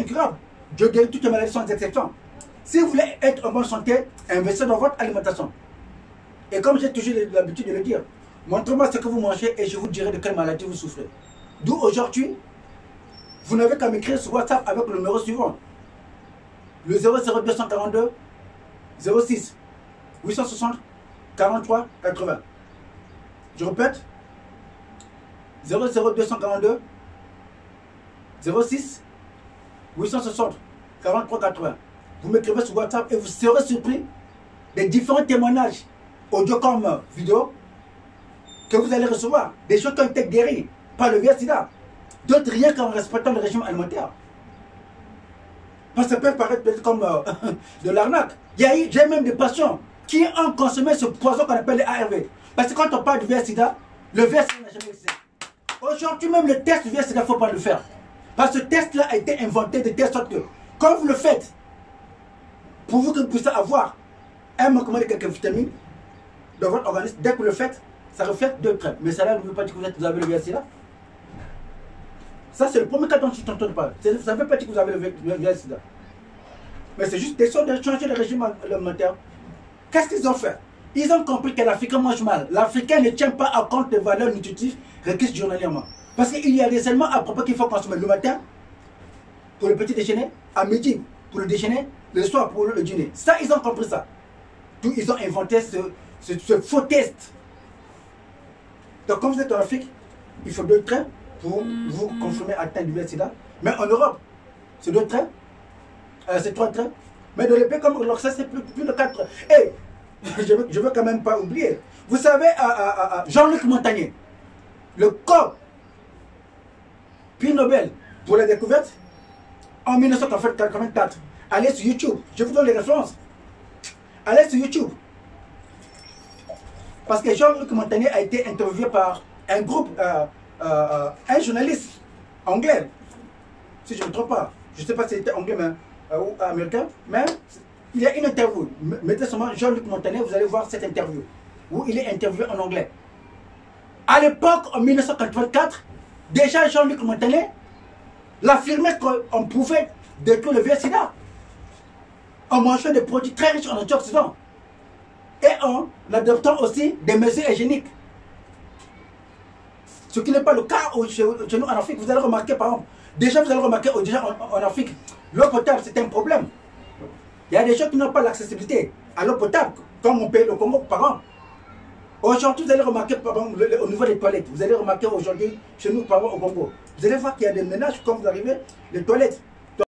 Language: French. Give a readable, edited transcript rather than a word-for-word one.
incurable. Dieu guérit toutes les maladies sans exception. Si vous voulez être en bonne santé, investissez dans votre alimentation. Et comme j'ai toujours l'habitude de le dire, montrez-moi ce que vous mangez et je vous dirai de quelle maladie vous souffrez. D'où aujourd'hui, vous n'avez qu'à m'écrire sur WhatsApp avec le numéro suivant. Le 00242 06 860 43 80. Je répète, 00242 06 860 43 80. Vous m'écrivez sur WhatsApp et vous serez surpris des différents témoignages, audio comme vidéo, que vous allez recevoir. Des gens qui ont été guéris par le VIH-Sida. D'autres rien qu'en respectant le régime alimentaire. Parce que ça peut paraître peut-être comme de l'arnaque. J'ai même des patients qui ont consommé ce poison qu'on appelle les ARV. Parce que quand on parle du VIH-Sida, le VIH-Sida n'a jamais existé. Aujourd'hui même le test du VIH-Sida, il ne faut pas le faire. Parce que ce test-là a été inventé de telle sorte que, quand vous le faites, pour vous que vous puissiez avoir un manquement de quelques vitamines dans votre organisme, dès que vous le faites, ça reflète 2 traits. Mais ça là ne veut pas dire que vous avez le VIH-Sida. Ça, c'est le premier cas dont je t'entends parler. Ça ne veut pas dire que vous avez le VIH-Sida. Mais c'est juste question de changer le régime alimentaire. Qu'est-ce qu'ils ont fait? Ils ont compris que l'Africain mange mal. L'Africain ne tient pas à compte des valeurs nutritives requises journalièrement. Parce qu'il y a des aliments à propos qu'il faut consommer le matin, pour le petit déjeuner, à midi, pour le déjeuner, le soir, pour le dîner. Ça, ils ont compris ça. D'où ils ont inventé ce faux test. Donc, comme vous êtes en Afrique, il faut 2 traits pour vous confirmer atteint du VIH-Sida. Mais en Europe, c'est 2 traits, c'est 3 traits. Mais dans les pays comme l'Occident, c'est plus de 4 traits. Et je veux quand même pas oublier. Vous savez, Jean-Luc Montagnier, le prix Nobel pour la découverte en 1984. Allez sur YouTube, je vous donne les références. Allez sur YouTube. Parce que Jean-Luc Montagnier a été interviewé par un groupe, un journaliste anglais, si je ne me trompe pas. Je ne sais pas si c'était anglais ou américain, mais il y a une interview. Mettez seulement Jean-Luc Montagnier, vous allez voir cette interview, où il est interviewé en anglais. À l'époque, en 1984, déjà Jean-Luc Montagnier l'affirmait qu'on pouvait détruire le VIH-Sida en mangeant des produits très riches en antioxydants et en adoptant aussi des mesures hygiéniques. Ce qui n'est pas le cas chez nous en Afrique. Vous allez remarquer, par exemple, déjà vous allez remarquer déjà en Afrique, l'eau potable c'est un problème. Il y a des gens qui n'ont pas l'accessibilité à l'eau potable, comme mon pays, le Congo, par exemple. Aujourd'hui, vous allez remarquer, par exemple, au niveau des toilettes, vous allez remarquer aujourd'hui, chez nous, par exemple, au Congo, vous allez voir qu'il y a des ménages, quand vous arrivez, les toilettes,